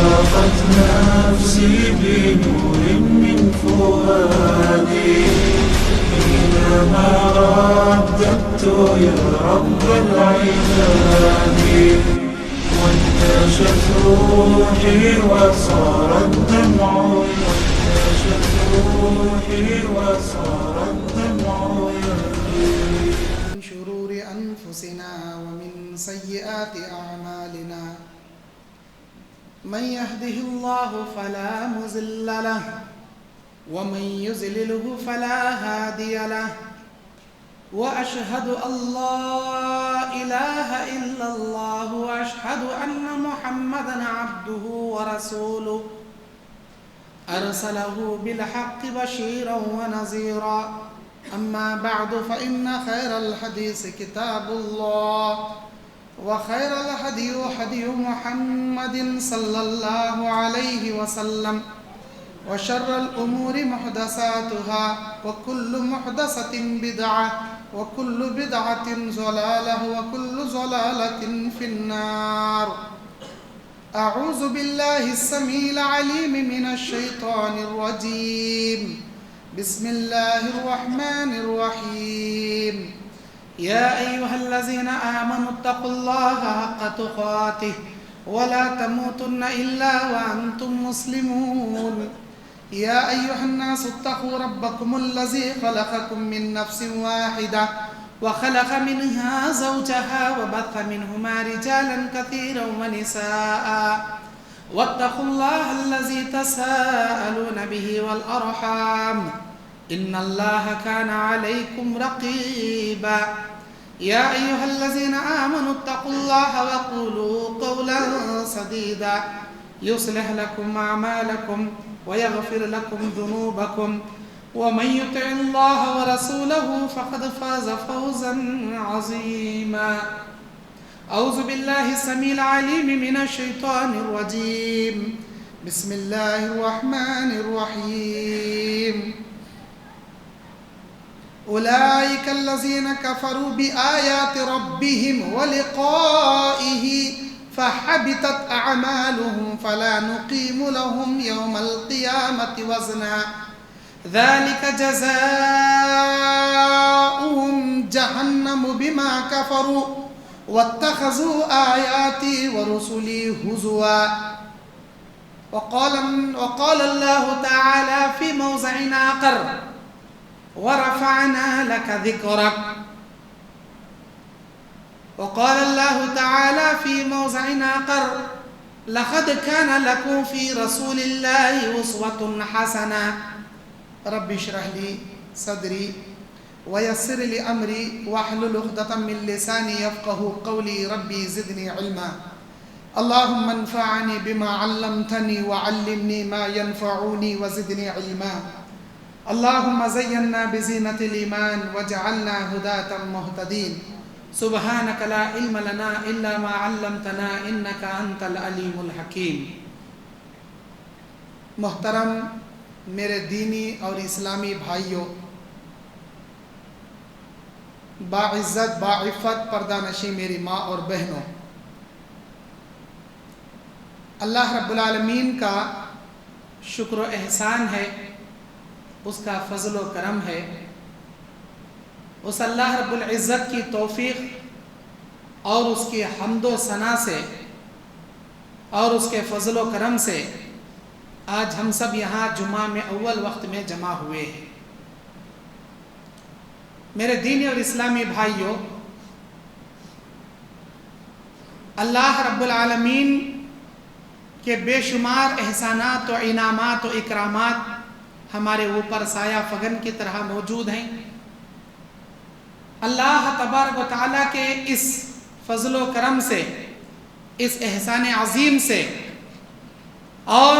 أشرقت نفسي بنور من فؤادي حينما رددت يا رب العباد، وانتشت روحي وصار الدمع من شرور أنفسنا ومن سيئات أعمالنا، من يهده الله فلا مضل له ومن يضلله فلا هادي له، وأشهد أن لا إله إلا الله وأشهد أن محمدا عبده ورسوله أرسله بالحق بشيرا ونذيرا. أما بعد فإن خير الحديث كتاب الله وخير الهدي هدي محمد صلى الله عليه وسلم، وشر الأمور محدثاتها وكل محدثة بدعة وكل بدعة ضلالة وكل ضلالة في النار. أعوذ بالله السميع العليم من الشيطان الرجيم. بسم الله الرحمن الرحيم. يا أيها الذين آمنوا اتقوا الله حق تقاته ولا تموتن إلا وأنتم مسلمون. يا أيها الناس اتقوا ربكم الذي خلقكم من نفس واحدة وخلق منها زوجها وبث منهما رجالا كثيرا ونساء، واتقوا الله الذي تساءلون به والأرحام إن الله كان عليكم رقيبا. يا أيها الذين آمنوا اتقوا الله وقولوا قولا سديدا يصلح لكم أعمالكم ويغفر لكم ذنوبكم، ومن يطع الله ورسوله فقد فاز فوزا عظيما. أعوذ بالله السميع العليم من الشيطان الرجيم. بسم الله الرحمن الرحيم. أولئك الذين كفروا بآيات ربهم ولقائه فحبطت أعمالهم فلا نقيم لهم يوم القيامة وزنا، ذلك جزاؤهم جهنم بما كفروا واتخذوا آياتي ورسلي هزوا. وقال الله تعالى في موضع آخر: ورفعنا لك ذكرك. وقال الله تعالى في موضع آخر: لقد كان لكم في رسول الله أسوة حسنة. رب اشرح لي صدري ويسر لي أمري واحلل عقدة من لساني يفقه قولي. ربي زدني علما. اللهم انفعني بما علمتني وعلمني ما ينفعني وزدني علما. اللهم زينا بزينة الإيمان واجعلنا هداة مهتدين. سبحانك لا علم لنا إلا ما علمتنا إنك أنت العليم الحكيم. محترم میرے دینی اور اسلامی بھائیوں، باعزت باعفت پردہ نشی میری ماں اور بہنوں، اللہ رب العالمین کا شکر و احسان ہے، اس کا فضل و کرم ہے، اس اللہ رب العزت کی توفیق اور اس کی حمد و ثنا سے اور اس کے فضل و کرم سے آج ہم سب یہاں جمعہ میں اول وقت میں جمع ہوئے ہیں۔ میرے دینی اور اسلامی بھائیوں، اللہ رب العالمین کے بے شمار احسانات و انعامات و اکرامات ہمارے اوپر سایہ فگن کی طرح موجود ہیں۔ اللہ تبارک و تعالیٰ کے اس فضل و کرم سے، اس احسان عظیم سے اور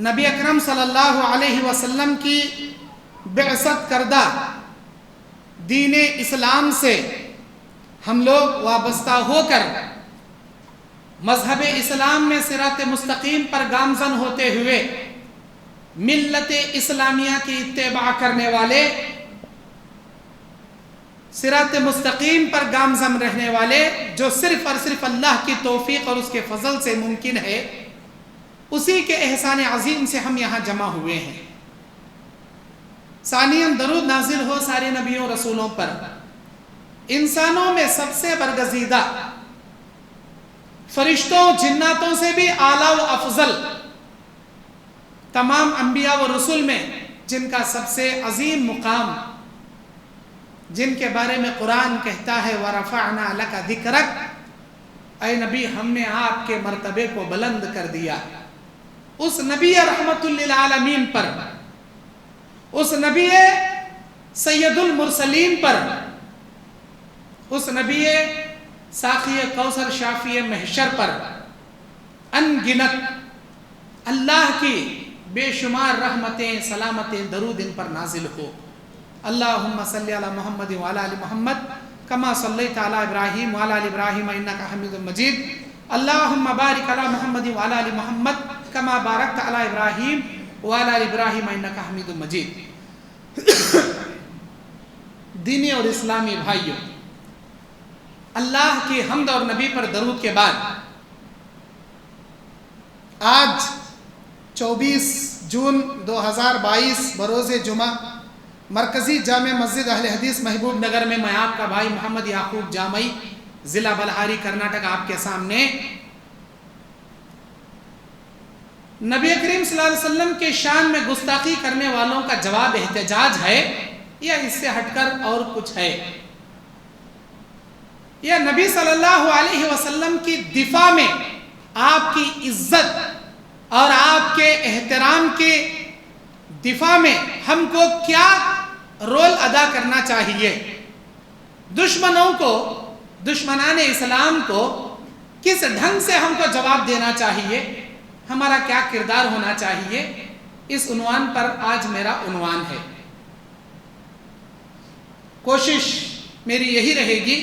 نبی اکرم صلی اللہ علیہ وسلم کی بعثت کردہ دین اسلام سے ہم لوگ وابستہ ہو کر مذہب اسلام میں صراط مستقیم پر گامزن ہوتے ہوئے ملت اسلامیہ کی اتباع کرنے والے، صراط مستقیم پر گامزن رہنے والے، جو صرف اور صرف اللہ کی توفیق اور اس کے فضل سے ممکن ہے، اسی کے احسان عظیم سے ہم یہاں جمع ہوئے ہیں۔ ثانیاً درود نازل ہو سارے نبیوں رسولوں پر، انسانوں میں سب سے برگزیدہ، فرشتوں جناتوں سے بھی اعلیٰ و افضل، تمام انبیاء و رسول میں جن کا سب سے عظیم مقام، جن کے بارے میں قرآن کہتا ہے وَرَفَعْنَا لَكَ ذِكْرَكَ، اے نبی ہم نے آپ کے مرتبے کو بلند کر دیا۔ اس نبی رحمت للعالمین پر، اس نبی سید المرسلین پر، اس نبی ساقی کوثر شافی محشر پر ان گنت اللہ کی بے شمار رحمتیں، سلامتیں، درود ان پر نازل ہو۔ اللہم صلی علی محمد وعلی آل محمد کما صلیت علی ابراہیم وعلی آل ابراہیم انک حمید مجید۔ اللہم بارک علی محمد وعلی آل محمد کما بارکت علی ابراہیم وعلی آل ابراہیم انک حمید مجید۔ دینی اور اسلامی بھائیوں، اللہ کی حمد اور نبی پر درود کے بعد آج 24 جون 2022 بروز جمعہ مرکزی جامع مسجد اہل حدیث محبوب نگر میں میں آپ کا بھائی محمد یعقوب جامعی، ضلع بلہاری کرناٹک آپ کے سامنے نبی کریم صلی اللہ علیہ وسلم کے شان میں گستاخی کرنے والوں کا جواب احتجاج ہے یا اس سے ہٹ کر اور کچھ ہے؟ یا نبی صلی اللہ علیہ وسلم کی دفاع میں آپ کی عزت اور آپ کے احترام کے دفاع میں ہم کو کیا رول ادا کرنا چاہیے؟ دشمنوں کو، دشمنان اسلام کو کس ڈھنگ سے ہم کو جواب دینا چاہیے؟ ہمارا کیا کردار ہونا چاہیے؟ اس عنوان پر آج میرا عنوان ہے۔ کوشش میری یہی رہے گی،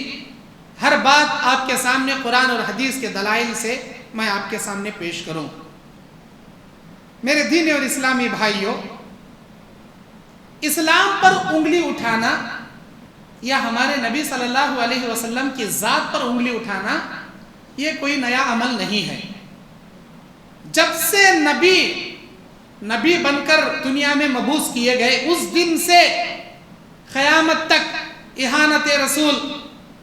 ہر بات آپ کے سامنے قرآن اور حدیث کے دلائل سے میں آپ کے سامنے پیش کروں۔ میرے دینی اور اسلامی بھائیوں، اسلام پر انگلی اٹھانا یا ہمارے نبی صلی اللہ علیہ وسلم کی ذات پر انگلی اٹھانا یہ کوئی نیا عمل نہیں ہے۔ جب سے نبی بن کر دنیا میں مبعوث کیے گئے اس دن سے قیامت تک اہانت رسول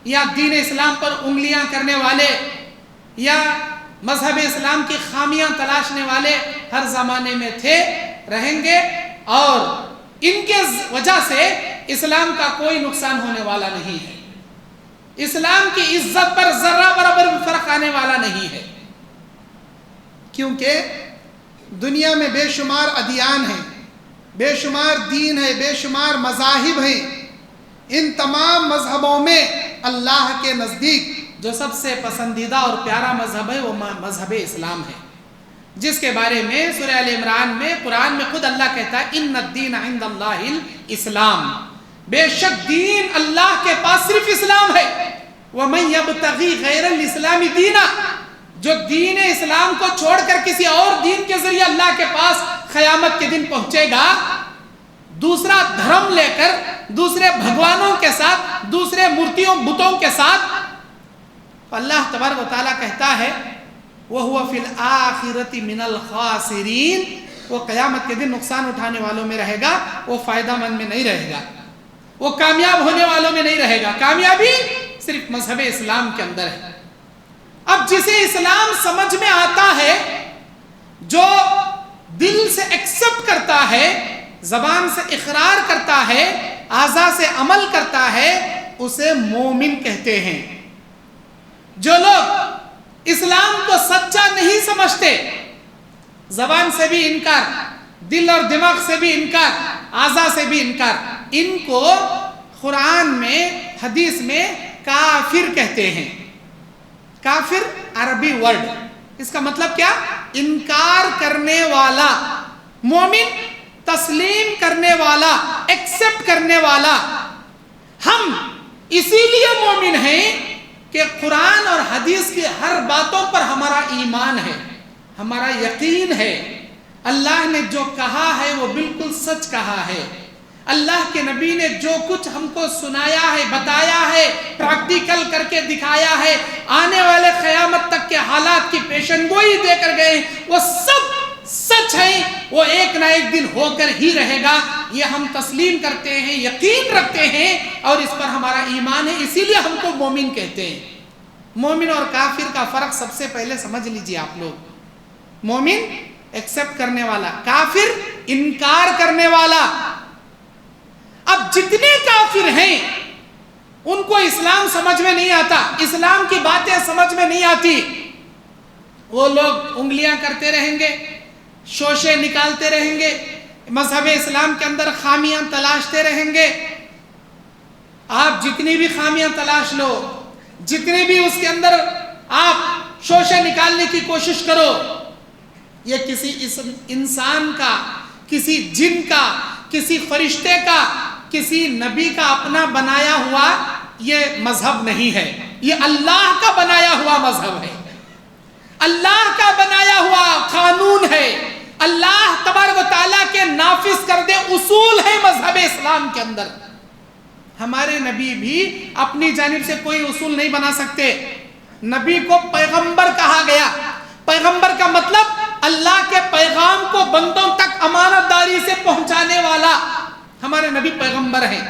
یا دین اسلام پر انگلیاں کرنے والے یا مذہب اسلام کی خامیاں تلاشنے والے ہر زمانے میں تھے، رہیں گے، اور ان کے وجہ سے اسلام کا کوئی نقصان ہونے والا نہیں ہے۔ اسلام کی عزت پر ذرہ برابر بھی فرق آنے والا نہیں ہے، کیونکہ دنیا میں بے شمار ادیان ہیں، بے شمار دین ہے، بے شمار مذاہب ہیں۔ ان تمام مذہبوں میں اللہ کے نزدیک جو سب سے پسندیدہ اور پیارا مذہب ہے وہ مذہب اسلام ہے، جس کے بارے میں سورہ ال عمران میں قرآن میں خود اللہ کہتا ہے ان الدین عند اللہ الاسلام، بے شک دین اللہ کے پاس صرف اسلام ہے۔ ومن یبتغی غیر الاسلام دینا، جو دین اسلام کو چھوڑ کر کسی اور دین کے ذریعے اللہ کے پاس قیامت کے دن پہنچے گا، دوسرا دھرم لے کر، دوسرے بھگوانوں کے ساتھ، دوسرے مورتیوں بتوں کے ساتھ، اللہ تبارک و تعالیٰ کہتا ہے وَهُوَ فِي الْآخِرَةِ مِنَ الْخَاسِرِينَ، وہ قیامت کے دن نقصان اٹھانے والوں میں رہے گا، وہ فائدہ مند میں نہیں رہے گا، وہ کامیاب ہونے والوں میں نہیں رہے گا۔ کامیابی صرف مذہب اسلام کے اندر ہے۔ اب جسے اسلام سمجھ میں آتا ہے، جو دل سے ایکسپٹ کرتا ہے، زبان سے اقرار کرتا ہے، اعضاء سے عمل کرتا ہے، اسے مومن کہتے ہیں۔ جو لوگ اسلام کو سچا نہیں سمجھتے، زبان سے بھی انکار، دل اور دماغ سے بھی انکار، اعضاء سے بھی انکار، ان کو قرآن میں، حدیث میں کافر کہتے ہیں۔ کافر عربی ورڈ، اس کا مطلب کیا؟ انکار کرنے والا۔ مومن تسلیم کرنے والا، ایکسپٹ کرنے والا۔ ہم اسی لیے مومن ہیں کہ قرآن اور حدیث کی ہر باتوں پر ہمارا ایمان ہے، ہمارا یقین ہے۔ اللہ نے جو کہا ہے وہ بالکل سچ کہا ہے۔ اللہ کے نبی نے جو کچھ ہم کو سنایا ہے، بتایا ہے، پریکٹیکل کر کے دکھایا ہے، آنے والے قیامت تک کے حالات کی پیشن گوئی دے کر گئے، وہ سب وہ ایک نہ ایک دن ہو کر ہی رہے گا، یہ ہم تسلیم کرتے ہیں، یقین رکھتے ہیں اور اس پر ہمارا ایمان ہے، اسی لیے ہم کو مومن کہتے ہیں۔ مومن اور کافر کا فرق سب سے پہلے سمجھ لیجئے آپ لوگ۔ مومن ایکسپٹ کرنے والا، کافر انکار کرنے والا۔ اب جتنے کافر ہیں ان کو اسلام سمجھ میں نہیں آتا، اسلام کی باتیں سمجھ میں نہیں آتی، وہ لوگ انگلیاں کرتے رہیں گے، شوشے نکالتے رہیں گے، مذہب اسلام کے اندر خامیاں تلاشتے رہیں گے۔ آپ جتنی بھی خامیاں تلاش لو، جتنے بھی اس کے اندر آپ شوشے نکالنے کی کوشش کرو، یہ کسی انسان کا، کسی جن کا، کسی فرشتے کا، کسی نبی کا اپنا بنایا ہوا یہ مذہب نہیں ہے، یہ اللہ کا بنایا ہوا مذہب ہے، اللہ کا بنایا ہوا قانون ہے، اللہ تبارک و تعالیٰ کے نافذ کردے اصول ہے مذہب اسلام کے اندر۔ ہمارے نبی بھی اپنی جانب سے کوئی اصول نہیں بنا سکتے۔ نبی کو پیغمبر کہا گیا، پیغمبر کا مطلب اللہ کے پیغام کو بندوں تک امانت داری سے پہنچانے والا۔ ہمارے نبی پیغمبر ہیں،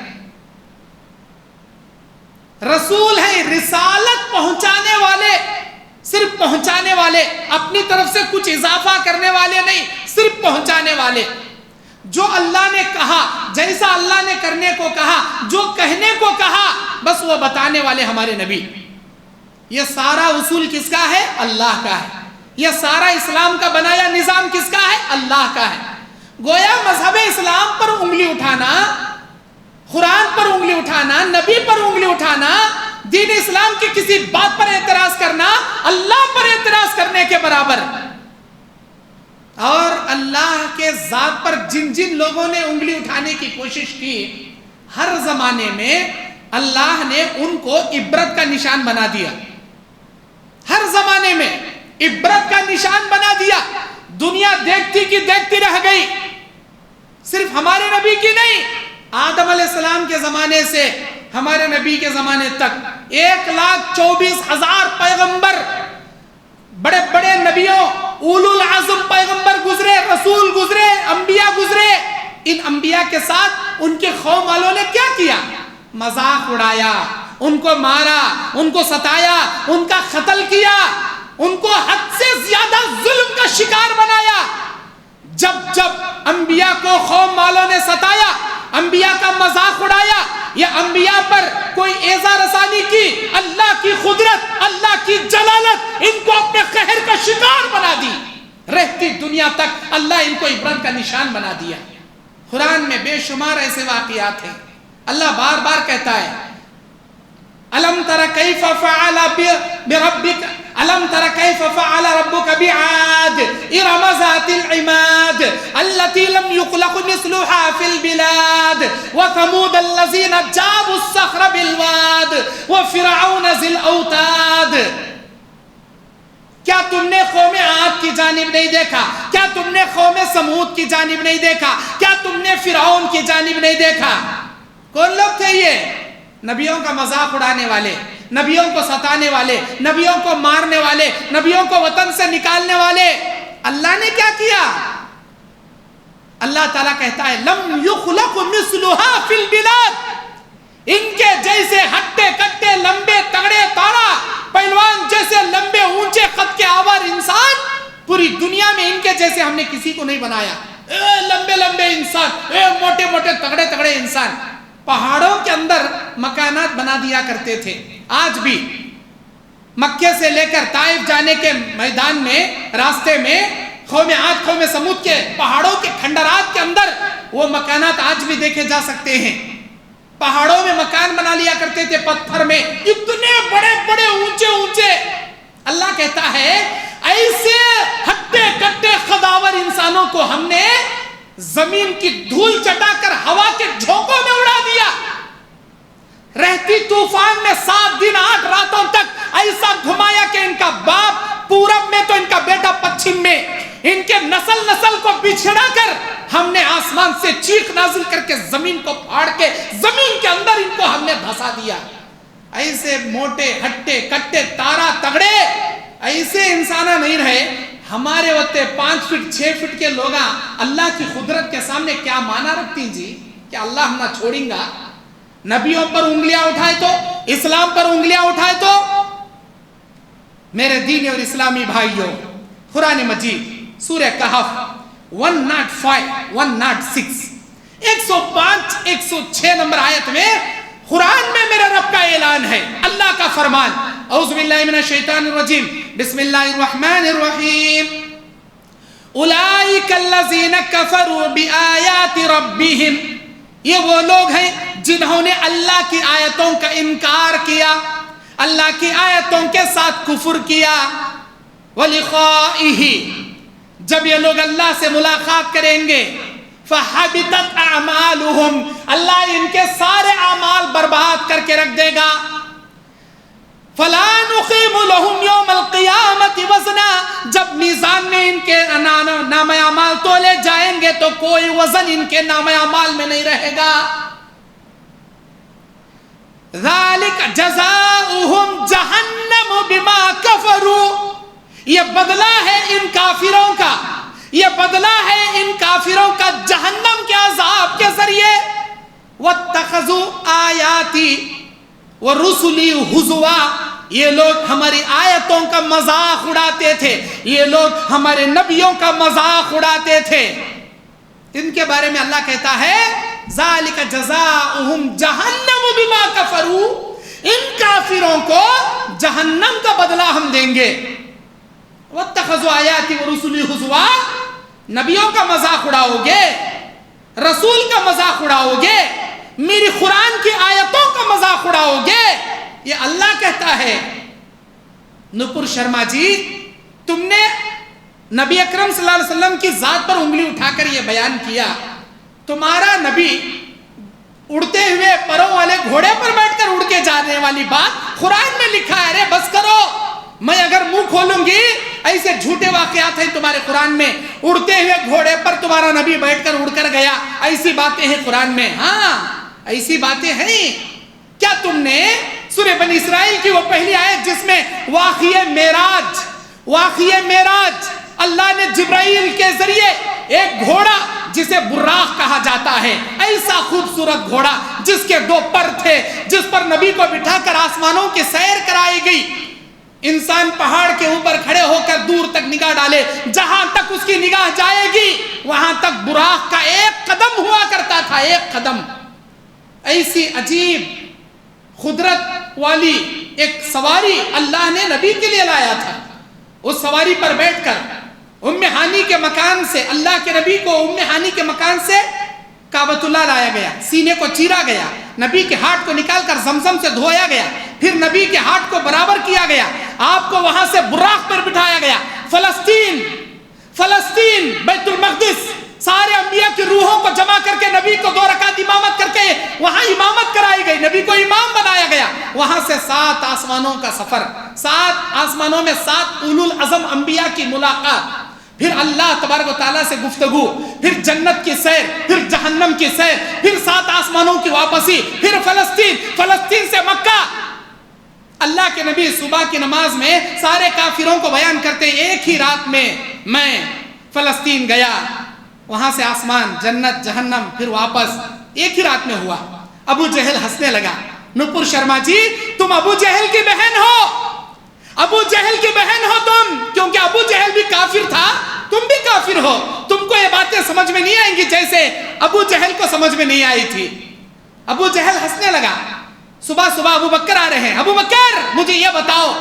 رسول ہیں، رسالت پہنچانے والے، صرف پہنچانے والے، اپنی طرف سے کچھ اضافہ کرنے والے نہیں، صرف پہنچانے والے۔ جو اللہ نے کہا، جیسا اللہ نے کرنے کو کہا، جو کہنے کو کہا، بس وہ بتانے والے ہمارے نبی۔ یہ سارا اصول کس کا ہے؟ اللہ کا ہے۔ یہ سارا اسلام کا بنایا نظام کس کا ہے؟ اللہ کا ہے۔ گویا مذہب اسلام پر انگلی اٹھانا، قرآن پر انگلی اٹھانا، نبی پر انگلی اٹھانا، دین اسلام کی کسی بات پر اعتراض کرنا، اللہ پر اعتراض کرنے کے برابر۔ اور اللہ کے ذات پر جن جن لوگوں نے انگلی اٹھانے کی کوشش کی، ہر زمانے میں اللہ نے ان کو عبرت کا نشان بنا دیا، ہر زمانے میں عبرت کا نشان بنا دیا۔ دنیا دیکھتی کی دیکھتی رہ گئی، صرف ہمارے نبی کی نہیں، آدم علیہ السلام کے زمانے سے ہمارے نبی کے زمانے تک 1,24,000 پیغمبر، بڑے بڑے نبیوں، اولو العزم پیغمبر گزرے، رسول گزرے، انبیاء گزرے۔ ان انبیاء کے ساتھ ان کے قوم والوں نے کیا کیا؟ مذاق اڑایا، ان کو مارا، ان کو ستایا، ان کا قتل کیا، ان کو حد سے زیادہ ظلم کا شکار بنایا۔ جب جب انبیاء کو قوم والوں نے ستایا، انبیاء کا مذاق اڑایا یا انبیاء پر کوئی ایذا رسانی کی، اللہ کی قدرت، اللہ کی جلالت ان کو اپنے قہر کا شکار بنا دی۔ رہتی دنیا تک اللہ ان کو عبرت کا نشان بنا دیا۔ قرآن میں بے شمار ایسے واقعات ہیں۔ اللہ بار بار کہتا ہے، ألم تر كيف فعل بربك ألم تر كيف فعل ربك بعاد إرم ذات العماد التي لم يخلق مثلها في البلاد وثمود الذين جابوا الصخر بالواد وفرعون ذي الأوتاد۔ کیا تم نے قوم عاد کی جانب نہیں دیکھا؟ کیا تم نے قوم سمود کی جانب نہیں دیکھا؟ کیا تم نے فرعون کی جانب نہیں دیکھا؟ کون لوگ تھے یہ؟ نبیوں کا مذاق اڑانے والے، نبیوں کو ستانے والے، نبیوں کو مارنے والے، نبیوں کو وطن سے نکالنے والے۔ اللہ نے کیا کیا؟ اللہ تعالیٰ کہتا ہے لم یخلق مثلها فی البلاد، ان کے جیسے ہٹے کٹے لمبے تگڑے تارا پہلوان جیسے لمبے اونچے قد کے آور انسان پوری دنیا میں ان کے جیسے ہم نے کسی کو نہیں بنایا۔ لمبے لمبے انسان، موٹے موٹے تگڑے تگڑے انسان۔ پہاڑوں کے اندر مکانات بنا دیا کرتے تھے۔ آج بھی مکے سے لے کر طائف جانے کے میدان میں، راستے میں، قوم عاد قوم سمود کے پہاڑوں کے کھنڈرات کے اندر وہ مکانات آج بھی دیکھے جا سکتے ہیں۔ پہاڑوں میں مکان بنا لیا کرتے تھے، پتھر میں، اتنے بڑے بڑے اونچے اونچے۔ اللہ کہتا ہے ایسے ہٹے کٹے قداور انسانوں کو ہم نے زمین کی دھول چٹا کر ہوا کے جھونکوں میں اڑا دیا۔ رہتی طوفان میں 7 دن 8 راتوں تک ایسا گھمایا کہ ان کا باپ پورب میں تو ان کا بیٹا پچھم میں، ان کے نسل نسل کو بچھڑا کر ہم نے آسمان سے چیخ نازل کر کے زمین کو پھاڑ کے زمین کے اندر ان کو ہم نے دھسا دیا۔ ایسے موٹے ہٹے کٹے تارا تگڑے ایسے انسان نہیں رہے، ہمارے ہوتے 5 فٹ 6 فٹ کے لوگ اللہ کی قدرت کے سامنے کیا معنی رکھتی جی کہ اللہ ہم نہ چھوڑیں گا؟ نبیوں پر انگلیاں اٹھائے تو، اسلام پر انگلیاں اٹھائے تو۔ میرے دینی اور اسلامی بھائیوں، قرآن مجید سورہ کہف 105 106 105 106 نمبر آیت میں قرآن میں میرے رب کا اعلان ہے، اللہ کا فرمان۔ اعوذ باللہ من الشیطان الرجیم، بسم اللہ الرحمن الرحیم۔ اولئک الذین کفروا بآیات ربہم، یہ وہ لوگ ہیں جنہوں نے اللہ کی آیتوں کا انکار کیا، اللہ کی آیتوں کے ساتھ کفر کیا۔ وَلِقَائِهِ، جب یہ لوگ اللہ سے ملاقات کریں گے، فَحَبِطَتْ أَعْمَالُهُمْ، اللہ ان کے سارے اعمال برباد کر کے رکھ دے گا۔ فَلَا نُقِيمُ لَهُمْ يَوْمَ الْقِيَامَةِ وَزْنًا، جب میزان میں ان کے نام اعمال تولے جائیں گے تو کوئی وزن ان کے نام اعمال میں نہیں رہے گا۔ ذَلِكَ جَزَاؤُهُمْ جَهَنَّمُ بِمَا كَفَرُوا، یہ بدلہ ہے ان کافروں کا، یہ بدلہ ہے ان کافروں کا جہنم کے عذاب کے ذریعے۔ وَاتَّخَذُوا آیَاتِي وَرُسُلِي هُزُوًا، یہ لوگ ہماری آیتوں کا مذاق اڑاتے تھے، یہ لوگ ہمارے نبیوں کا مذاق اڑاتے تھے۔ ان کے بارے میں اللہ کہتا ہے ذَلِكَ جَزَاؤُهُمْ جَهَنَّمُ بِمَا كَفَرُوا، ان کافروں کو جہنم کا بدلہ ہم دیں گے۔ وَاتَّخَذُوا آیَاتِي وَرُسُلِي هُزُوًا، نبیوں کا مذاق اڑاؤ گے، رسول کا مذاق اڑاؤ گے، میری قرآن کی آیتوں کا مذاق اڑاؤ گے، یہ اللہ کہتا ہے۔ نپور شرما جی، تم نے نبی اکرم صلی اللہ علیہ وسلم کی ذات پر انگلی اٹھا کر یہ بیان کیا، تمہارا نبی اڑتے ہوئے پروں والے گھوڑے پر بیٹھ کر اڑ کے جانے والی بات قرآن میں لکھا ہے۔ ارے بس کرو، میں اگر منہ کھولوں گی ایسے جھوٹے واقعات ہیں تمہارے قرآن میں، اڑتے ہوئے گھوڑے پر تمہارا نبی بیٹھ کر اڑ کر گیا، ایسی باتیں ہیں قرآن میں۔ ہاں ایسی باتیں ہیں۔ کیا تم نے سورہ بنی اسرائیل کی وہ پہلی آیت جس میں واقعہ معراج اللہ نے جبرائیل کے ذریعے ایک گھوڑا جسے براق کہا جاتا ہے، ایسا خوبصورت گھوڑا جس کے 2 پر تھے، جس پر نبی کو بٹھا کر آسمانوں کی سیر کرائی گئی، انسان پہاڑ کے اوپر کھڑے ہو کر دور تک نگاہ ڈالے، جہاں تک اس کی نگاہ جائے گی وہاں تک براق کا 1 قدم ہوا کرتا تھا، 1 قدم۔ ایسی عجیب قدرت والی ایک سواری اللہ نے نبی کے لیے لایا تھا۔ اس سواری پر بیٹھ کر ام ہانی کے مکان سے، اللہ کے نبی کو ام ہانی کے مکان سے کعبۃ اللہ لایا گیا، سینے کو چیرا گیا، نبی کے ہاتھ کو نکال کر زمزم سے دھویا گیا، پھر نبی کے ہاتھ کو برابر کیا گیا، آپ کو وہاں سے براق پر بٹھایا گیا۔ فلسطین بیت المقدس، سارے انبیاء کی روحوں کو جمع کر کے نبی کو 2 رکعت امامت کر کے وہاں امامت کرائی گئی، نبی کو امام بنایا گیا۔ وہاں سے 7 آسمانوں کا سفر، 7 آسمانوں میں 7 اولو العزم انبیاء کی ملاقات، پھر اللہ تبارک و تعالیٰ سے گفتگو، پھر جنت کی سیر، پھر جہنم کی سیر، پھر 7 آسمانوں کی واپسی، پھر فلسطین سے مکہ۔ اللہ کے نبی صبح کی نماز میں سارے کافروں کو بیان کرتے، ایک ہی رات میں میں فلسطین گیا، وہاں سے آسمان، جنت، جہنم، پھر واپس، ایک ہی رات میں ہوا۔ ابو جہل ہنسنے لگا۔ نپور شرما جی، تم ابو جہل کی بہن ہو، ابو جہل کی بہن ہو تم، کیونکہ ابو جہل بھی کافر تھا، تم بھی کافر ہو، تم کو یہ باتیں سمجھ میں نہیں آئیں گی جیسے ابو جہل کو سمجھ میں نہیں آئی تھی۔ ابو جہل ہنسنے لگا۔ صبح صبح ابو بکر آ رہے ہیں، ابو بکر مجھے یہ بتاؤ،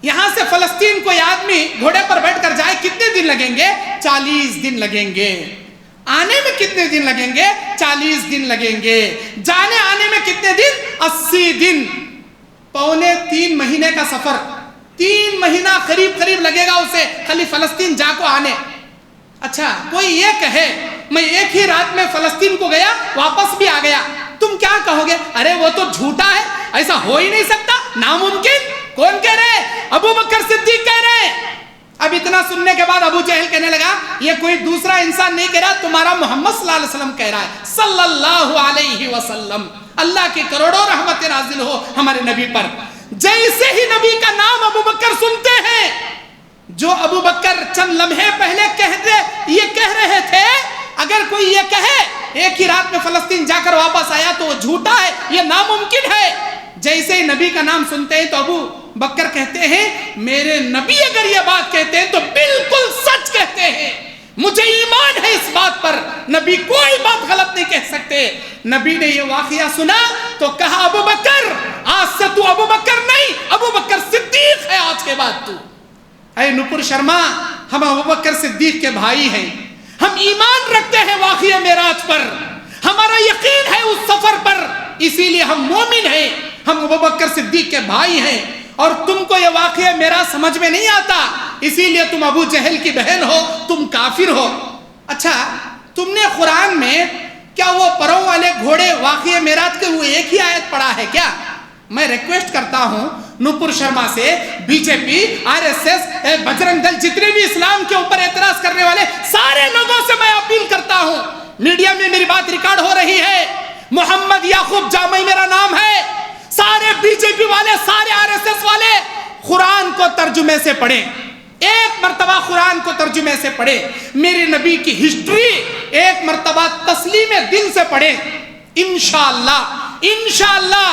یہاں سے فلسطین کوئی آدمی گھوڑے پر بیٹھ کر جائے کتنے دن لگیں گے؟ 40 دن لگیں گے۔ آنے میں کتنے دن لگیں گے؟ 40 دن لگیں گے۔ جانے آنے میں کتنے دن؟ 80 دن، 2.25 مہینے کا سفر، 3 مہینہ قریب لگے گا اسے خالی فلسطین جا کو آنے۔ اچھا کوئی یہ کہے میں ایک ہی رات میں فلسطین کو گیا واپس بھی آ گیا، تم کیا کہو گے؟ ارے وہ تو جھوٹا ہے، ایسا ہو ہی نہیں سکتا، ناممکن۔ کون کہہ رہے؟ ابو بکر صدیق کہہ رہے۔ اب اتنا سننے کے بعد ابو جہل کہنے لگا یہ کوئی دوسرا انسان نہیں کہہ رہا، تمہارا محمد صلی اللہ علیہ وسلم کہہ رہا ہے، صلی اللہ علیہ وسلم۔ اللہ کی کروڑوں رحمت نازل ہو ہمارے نبی پر۔ جیسے ہی نبی کا نام ابو بکر سنتے ہیں جو ابو بکر چند لمحے پہلے یہ کہہ رہے تھے، اگر کوئی یہ کہے ایک ہی رات میں فلسطین جا کر واپس آیا تو وہ جھوٹا ہے، یہ ناممکن ہے۔ جیسے ہی نبی کا نام سنتے ہیں تو ابو بکر کہتے ہیں میرے نبی اگر یہ بات کہتے ہیں تو بالکل سچ کہتے ہیں، مجھے ایمان ہے اس بات پر، نبی کوئی بات غلط نہیں کہہ سکتے۔ نبی نے یہ واقعہ سنا تو کہا ابو بکر آج سے تو ابو بکر نہیں، ابو بکر صدیق ہے آج کے بعد تو۔ اے نپور شرما، ہم ابو بکر صدیق کے بھائی ہیں، ہم ایمان رکھتے ہیں واقعہ معراج پر، ہمارا یقین ہے اس سفر پر، اسی لیے ہم مومن ہیں، ہم ابو بکر صدیق کے بھائی ہیں۔ اور تم کو یہ واقعہ میرا سمجھ میں نہیں آتا، اسی لیے تم ابو جہل کی بہن ہو، تم کافر ہو۔ اچھا، تم نے قرآن میں کیا وہ پروں والے گھوڑے واقعہ معراج کے وہ ایک ہی آیت پڑھا ہے کیا؟ میں ریکویسٹ کرتا ہوں نپور شرما سے، بی جے پی، آر ایس ایس، بجرنگ دل، جتنے بھی اسلام کے اوپر اعتراض کرنے والے سارے لوگوں سے میں اپیل کرتا ہوں، میڈیا میں میری بات ریکارڈ ہو رہی ہے، محمد یعقوب جامعی میرا نام ہے، سارے بی جے پی والے، سارے آر ایس ایس والے قرآن کو ترجمے سے پڑھیں، ایک مرتبہ قرآن کو ترجمے سے پڑھیں، میرے نبی کی ہسٹری ایک مرتبہ تسلیم دل سے پڑھیں، انشاءاللہ انشاءاللہ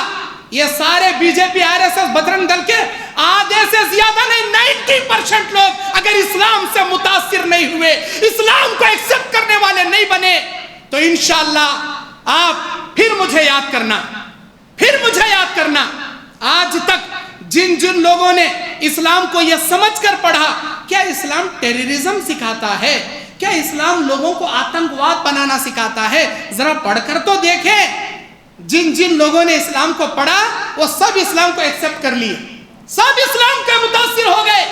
یہ سارے بی جے پی، آر ایس ایس، بجرنگ دل کے آدھے سے زیادہ نہیں 90% لوگ اگر اسلام سے متاثر نہیں ہوئے، اسلام کو ایکسپٹ کرنے والے نہیں بنے تو انشاءاللہ آپ پھر مجھے یاد کرنا، پھر مجھے یاد کرنا۔ آج تک جن جن لوگوں نے اسلام کو یہ سمجھ کر پڑھا، کیا اسلام ٹیررزم سکھاتا ہے؟ کیا اسلام لوگوں کو آتنکواد بنانا سکھاتا ہے؟ ذرا پڑھ کر تو دیکھیں۔ جن جن لوگوں نے اسلام کو پڑھا وہ سب اسلام کو ایکسپٹ کر لیے، سب اسلام کے متاثر ہو گئے۔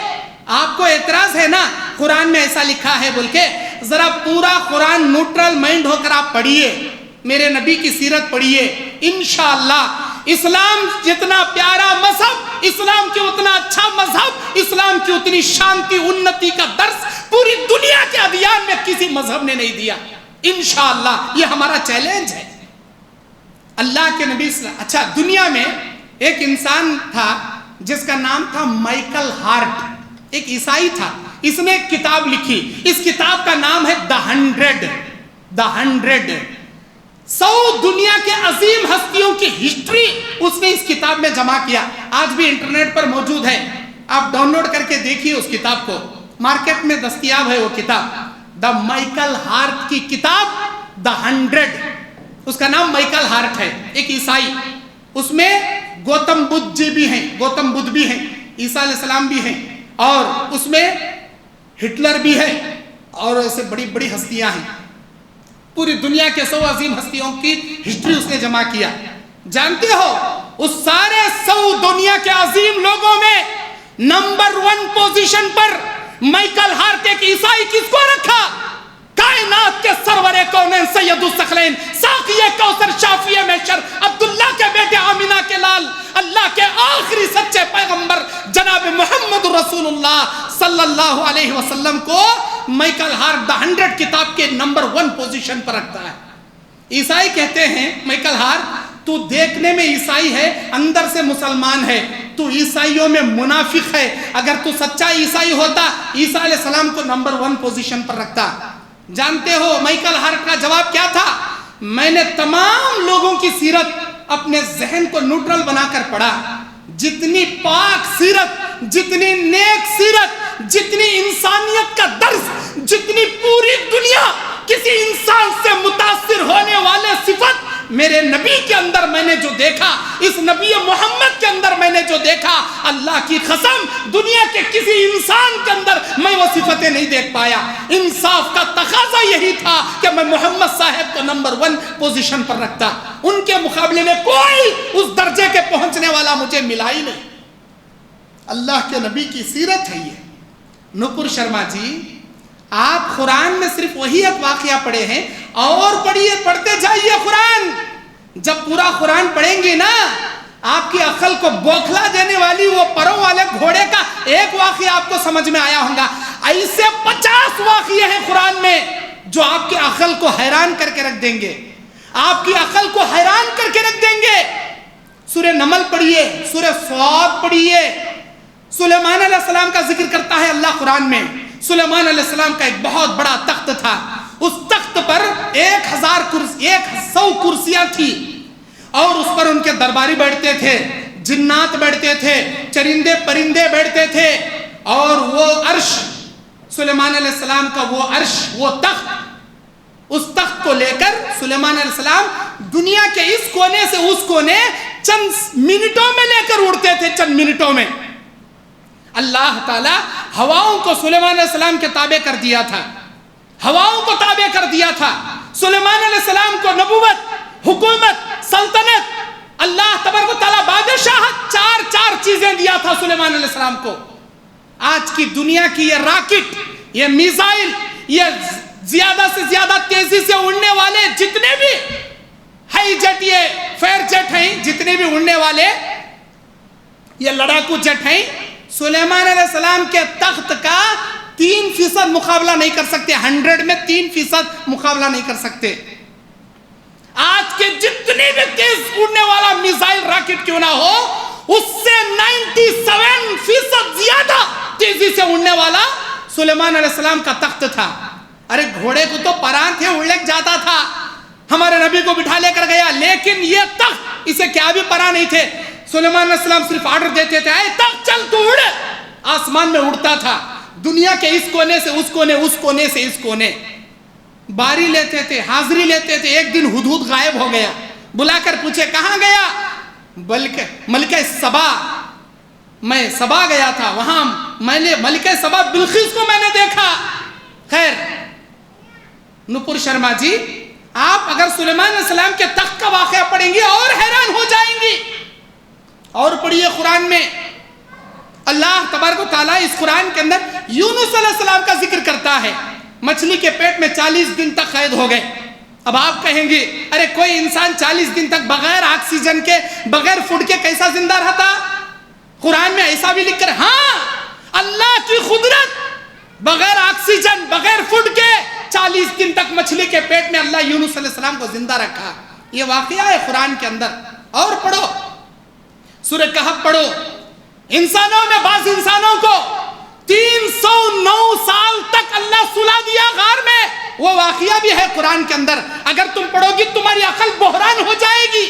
آپ کو اعتراض ہے نا قرآن میں ایسا لکھا ہے بول کے، ذرا پورا قرآن نیوٹرل مائنڈ ہو کر آپ پڑھیے، میرے نبی کی سیرت پڑھیے، انشاءاللہ اسلام جتنا پیارا مذہب، اسلام کی اتنا اچھا مذہب، اسلام کی اتنی شانتی انتی کا درس پوری دنیا کے ادیان میں کسی مذہب نے نہیں دیا، انشاءاللہ یہ ہمارا چیلنج ہے۔ اللہ کے نبی اچھا، دنیا میں ایک انسان تھا جس کا نام تھا مائیکل ہارٹ، ایک عیسائی تھا، اس نے ایک کتاب لکھی، اس کتاب کا نام ہے دا ہنڈریڈ۔ 100 دنیا کے عظیم ہستیوں کی ہسٹری اس نے اس کتاب میں جمع کیا، آج بھی انٹرنیٹ پر موجود ہے، آپ ڈاؤن لوڈ کر کے دیکھیے اس کتاب کو، مارکیٹ میں دستیاب ہے وہ کتاب، دا مائیکل ہارٹ کی کتاب دا 100، اس کا نام مائیکل ہارٹ ہے، ایک عیسائی، اس میں گوتم بدھ جی بھی ہیں، گوتم بدھ بھی ہیں، عیسیٰ علیہ السلام بھی ہیں، اور اس میں ہٹلر بھی ہے، اور ایسے بڑی بڑی ہستیاں ہیں، پوری دنیا کے 100 عظیم ہستیوں کی ہسٹری اس نے جمع کیا۔ جانتے ہو اس سارے 100 دنیا کے عظیم لوگوں میں نمبر 1 پوزیشن پر مائیکل ہارٹ ایک عیسائی کس کو رکھا؟ کائنات کے سرور کونین سید الثقلین، ساقی کوثر، شافی محشر، عبداللہ کے بیٹے آمینہ کے لال، اللہ کے آخری سچے پیغمبر جناب محمد رسول اللہ صلی اللہ علیہ وسلم کو مائیکل ہارٹ دا 100 کتاب کے نمبر 1 پوزیشن پر رکھتا ہے۔ عیسائی کہتے ہیں مائیکل ہارٹ تو دیکھنے میں عیسائی ہے، اندر سے مسلمان ہے، تو عیسائیوں میں منافق ہے، اگر تو سچا عیسائی ہوتا عیسیٰ علیہ السلام کو نمبر 1 پوزیشن پر رکھتا۔ جانتے ہو مائیکل ہارٹ کا جواب کیا تھا؟ میں نے تمام لوگوں کی سیرت اپنے ذہن کو نیوٹرل بنا کر پڑھا، جتنی پاک سیرت، جتنی نیک سیرت، جتنی انسانیت کا درس، جتنی پوری دنیا کسی انسان سے متاثر ہونے والے صفت میرے نبی کے اندر میں نے جو دیکھا، اس نبی محمد کے اندر میں نے جو دیکھا، اللہ کی قسم دنیا کے کسی انسان کے اندر میں وہ صفتیں نہیں دیکھ پایا۔ انصاف کا تقاضا یہی تھا کہ میں محمد صاحب کو نمبر 1 پوزیشن پر رکھتا، ان کے مقابلے میں کوئی اس درجے کے پہنچنے والا مجھے ملا ہی نہیں۔ اللہ کے نبی کی سیرت ہے یہ۔ نپور شرما جی، آپ قرآن میں صرف وہی ایک واقعہ پڑھے ہیں، اور پڑھیے، پڑھتے جائیے قرآن۔ جب پورا قرآن پڑھیں گے نا، آپ کی عقل کو بوکھلا دینے والی وہ پروں والے گھوڑے کا ایک واقعہ آپ کو سمجھ میں آیا ہوگا، ایسے 50 واقعے ہیں قرآن میں جو آپ کی عقل کو حیران کر کے رکھ دیں گے، آپ کی عقل کو حیران کر کے رکھ دیں گے۔ سورہ نمل پڑھیے، سورہ صاد پڑھیے، سلیمان علیہ السلام کا ذکر کرتا ہے اللہ قرآن میں. سلیمان علیہ السلام کا ایک بہت بڑا تخت تھا. اس تخت پر 100 کرسیاں تھی اور اس پر ان کے درباری بیٹھتے تھے, جنات بیٹھتے تھے, چرندے پرندے بیٹھتے تھے. اور وہ عرش, سلیمان علیہ السلام کا وہ عرش, وہ تخت, اس تخت کو لے کر سلیمان علیہ السلام دنیا کے اس کونے سے اس کونے چند منٹوں میں لے کر اڑتے تھے, چند منٹوں میں. اللہ تعالیٰ ہواؤں کو سلیمان علیہ السلام کے تابع کر دیا تھا, ہواؤں کو تابع کر دیا تھا. سلیمان علیہ السلام کو نبوت, حکومت, سلطنت, اللہ تبارک و تعالیٰ بادشاہت, چار چیزیں دیا تھا سلیمان علیہ السلام کو. آج کی دنیا کی یہ راکٹ, یہ میزائل, یہ زیادہ سے زیادہ تیزی سے اڑنے والے جتنے بھی ہائی جٹ, یہ فائر جٹ ہیں, جتنے بھی اڑنے والے یہ لڑاکو جٹ ہیں, سلیمان علیہ السلام کے تخت کا 3% مقابلہ نہیں کر سکتے. 100 میں 3% مقابلہ نہیں کر سکتے. آج کے جتنے بھی تیز اڑنے والا میزائل راکٹ کیوں نہ ہو, اس سے 97% زیادہ تیزی سے اڑنے والا سلیمان علیہ السلام کا تخت تھا. ارے گھوڑے کو تو پران تھے, اڑ جاتا تھا, ہمارے نبی کو بٹھا لے کر گیا, لیکن یہ تخت اسے کیا بھی پرا نہیں تھے. سلیمان علیہ السلام صرف آرڈر دیتے تھے, اے تخت چل تو اڑ, آسمان میں اڑتا تھا. دنیا کے اس کونے سے اس کونے, اس کونے سے اس کونے. باری لیتے تھے, حاضری لیتے تھے. ایک دن ہدہد غائب ہو گیا, بلا کر پوچھے کہاں گیا؟ بلکہ ملکہ سبا, میں سبا گیا تھا, وہاں میں نے ملکہ سبا بلقیس کو میں نے دیکھا. خیر نپور شرما جی, آپ اگر سلیمان علیہ السلام کے تخت کا واقعہ پڑھیں گے اور حیران ہو جائیں گی. اور پڑھیے قرآن میں اللہ تبارک و تعالیٰ اس قرآن کے اندر یونس علیہ السلام کا ذکر کرتا ہے. مچھلی کے پیٹ میں 40 دن تک قید ہو گئے. اب آپ کہیں گے ارے کوئی انسان 40 دن تک بغیر آکسیجن کے, بغیر فوڈ کے کیسا زندہ رہتا؟ قرآن میں ایسا بھی لکھ کر, ہاں اللہ کی قدرت, بغیر آکسیجن, بغیر فوڈ کے 40 دن تک مچھلی کے پیٹ میں اللہ یونس علیہ السلام کو زندہ رکھا. یہ واقعہ ہے قرآن کے اندر. اور پڑھو, سورہ کہف پڑھو. انسانوں میں بعض انسانوں کو 309 سال تک اللہ سلا دیا غار میں, وہ واقعہ بھی ہے قرآن کے اندر. اگر تم پڑھو گی تمہاری عقل بحران ہو جائے گی,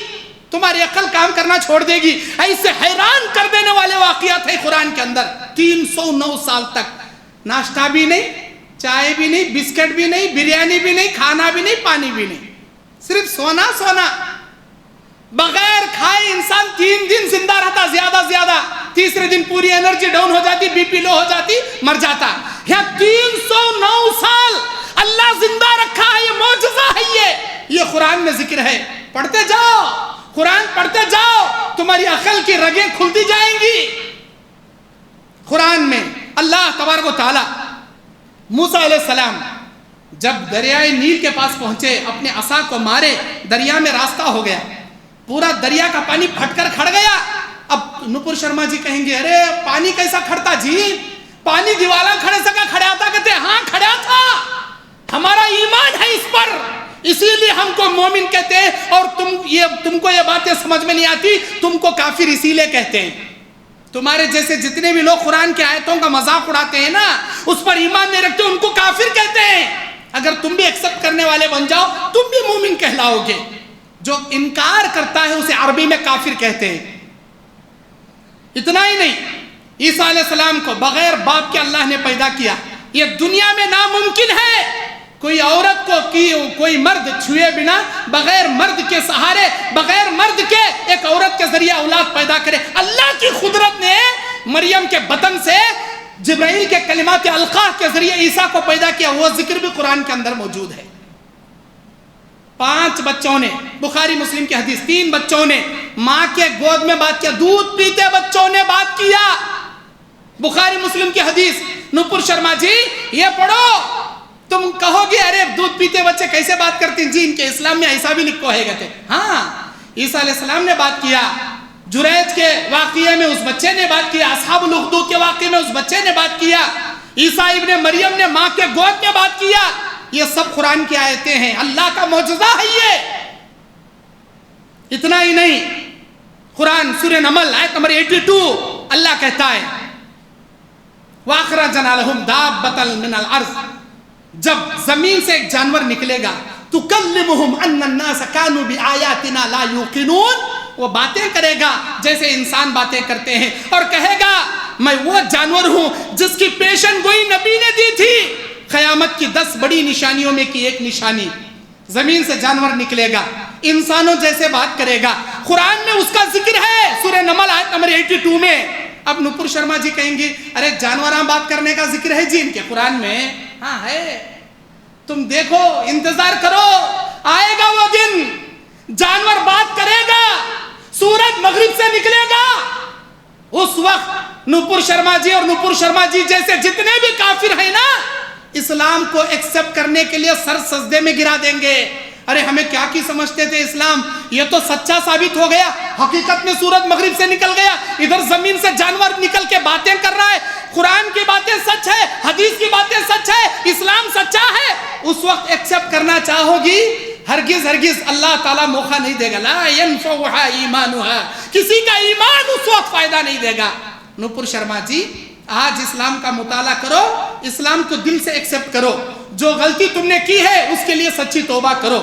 تمہاری عقل کام کرنا چھوڑ دے گی. ایسے حیران کر دینے والے واقعات ہیں قرآن کے اندر. 309 سال تک ناشتہ بھی نہیں, چائے بھی نہیں, بسکٹ بھی نہیں, بریانی بھی نہیں, کھانا بھی نہیں, پانی بھی نہیں, صرف سونا سونا. بغیر کھائے انسان 3 دن زندہ رہتا زیادہ زیادہ. تیسرے دن پوری انرجی ڈاؤن ہو جاتی, بی پی لو ہو جاتی, مر جاتا. یہاں 309 سال اللہ زندہ رکھا ہے, یہ معجزہ ہے. یہ قرآن میں ذکر ہے. پڑھتے جاؤ, قرآن پڑھتے جاؤ, تمہاری عقل کی رگیں کھلتی جائیں گی. قرآن میں اللہ تبارک و تعالی موسیٰ علیہ السلام جب دریائے نیل کے پاس پہنچے, اپنے عصا کو مارے, دریا میں راستہ ہو گیا, پورا دریا کا پانی پھٹ کر کھڑ گیا. اب نپور شرما جی کہیں گے ارے پانی کیسا کھڑتا جی, پانی دیوالا کھڑے سکا کھڑا تھا. کہتے ہاں کھڑا تھا, ہمارا ایمان ہے اس پر, اسی لیے ہم کو مومن کہتے ہیں. اور تم کو یہ باتیں سمجھ میں نہیں آتی, تم کو کافر اسی لیے کہتے ہیں. تمہارے جیسے جتنے بھی لوگ قرآن کی آیتوں کا مذاق اڑاتے ہیں نا, اس پر ایمان نہیں رکھتے, ان کو کافر کہتے ہیں. اگر تم بھی ایکسپٹ کرنے والے بن جاؤ, تم بھی مومن کہلاؤ گے. جو انکار کرتا ہے اسے عربی میں کافر کہتے ہیں. اتنا ہی نہیں, عیسیٰ علیہ السلام کو بغیر باپ کے اللہ نے پیدا کیا. یہ دنیا میں ناممکن ہے کوئی عورت کو کوئی مرد چھوئے بنا, بغیر مرد کے سہارے, بغیر مرد کے ایک عورت کے ذریعے اولاد پیدا کرے. اللہ کی قدرت نے مریم کے بطن سے جبرائیل کے کلمات القاہ کے ذریعے عیسیٰ کو پیدا کیا. وہ ذکر بھی قرآن کے اندر موجود ہے. 5 بچوں نے, بخاری مسلم کی حدیث, 3 بچوں نے ماں کے گود میں بات کیا, دودھ پیتے بچوں نے بات کیا. بخاری مسلم کی حدیث. نپور شرما جی یہ پڑھو, تم کہو گے ارے دودھ پیتے بچے کیسے بات کرتے ہیں جی, ان کے اسلام میں ایسا بھی لکھو ہے کہتے. ہاں عیسیٰ علیہ السلام نے بات کیا, جریج کے واقعے میں اس بچے نے بات کیا, اصحاب الاخدود کے واقعے میں اس بچے نے بات کیا, عیسیٰ ابن مریم نے ماں کے گود میں بات کیا. یہ سب قرآن کی آیتیں ہیں, اللہ کا معجزہ ہے یہ. اتنا ہی نہیں, قرآن سورہ نمل آیت نمبر 82 اللہ کہتا ہے وَأَخْرَجْنَا لَهُمْ دَابَّةً مِنَ الْأَرْضِ، جب زمین سے ایک جانور نکلے گا، تُكَلِّمُهُمْ أَنَّ النَّاسَ كَانُوا بِآيَاتِنَا لَا يُوقِنُونَ، وہ باتیں کرے گا جیسے انسان باتیں کرتے ہیں، اور کہے گا میں وہ جانور ہوں جس کی پیشن گوئی نبی نے دی تھی، قیامت کی 10 بڑی نشانیوں میں کی ایک نشانی۔ زمین سے جانور نکلے گا، انسانوں جیسے بات کرے گا، قرآن میں اس کا ذکر ہے سورہ نمل آیت نمبر 82 میں۔ اب نپور شرما جی کہیں گی ارے جانوراں بات کرنے کا ذکر ہے جی ان کے قرآن میں؟ ہاں ہے، تم دیکھو، انتظار کرو، آئے گا وہ دن جانور بات کرے گا، سورج مغرب سے نکلے گا، اس وقت نپور شرما جی اور نپور شرما جی جیسے جتنے بھی کافر ہیں نا، اسلام کو ایکسپٹ کرنے کے لیے سر سجدے میں گرا دیں گے۔ ارے ہمیں کیا کی سمجھتے تھے اسلام، یہ تو سچا ثابت ہو گیا، حقیقت میں سورج مغرب سے نکل گیا، ادھر زمین سے جانور نکل کے باتیں کر رہا ہے، قرآن کی باتیں سچ ہے، حدیث کی باتیں سچ ہے، اسلام سچا ہے، اس وقت ایکسپٹ کرنا چاہو گی؟ ہرگز ہرگز اللہ تعالیٰ موقع نہیں دے گا۔ لا ينفعها ایمانها، کسی کا ایمان اس وقت فائدہ نہیں دے گا۔ نپور شرما جی آج اسلام کا مطالعہ کرو، اسلام کو دل سے ایکسپٹ کرو، جو غلطی تم نے کی ہے اس کے لیے سچی توبہ کرو،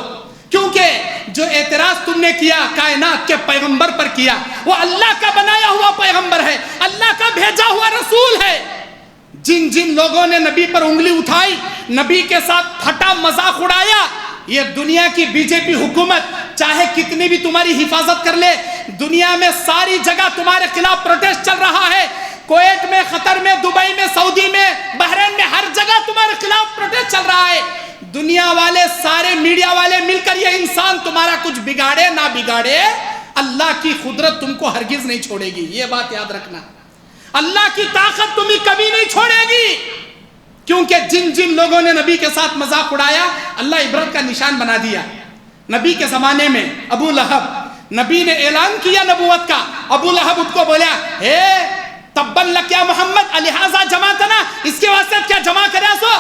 کیونکہ جو اعتراض تم نے کیا کائنات کے پیغمبر پر کیا، وہ اللہ کا بنایا ہوا پیغمبر ہے، اللہ کا بھیجا ہوا رسول ہے۔ جن جن لوگوں نے نبی پر انگلی اٹھائی، نبی کے ساتھ پھٹا مذاق اڑایا، یہ دنیا کی بی جے پی حکومت چاہے کتنی بھی تمہاری حفاظت کر لے، دنیا میں ساری جگہ تمہارے خلاف پروٹیسٹ چل رہا ہے، کویت میں، قطر میں، دبئی میں، سعودی میں، بحرین میں، ہر جگہ تمہارے خلاف پروٹیسٹ چل رہا ہے۔ دنیا والے، سارے میڈیا والے مل کر یہ انسان تمہارا کچھ بگاڑے نہ بگاڑے، اللہ کی قدرت تم کو ہرگز نہیں چھوڑے گی، یہ بات یاد رکھنا۔ اللہ کی طاقت تمہیں کبھی نہیں چھوڑے گی، کیونکہ جن جن لوگوں نے نبی کے ساتھ مذاق اڑایا، اللہ عبرت کا نشان بنا دیا۔ نبی کے زمانے میں ابو لہب، نبی نے اعلان کیا نبوت کا، ابو لہب اس کو بولا اے تبن لک یا محمد الہذا جماعتنا، اس کے واسطے کیا جمع کریا سو،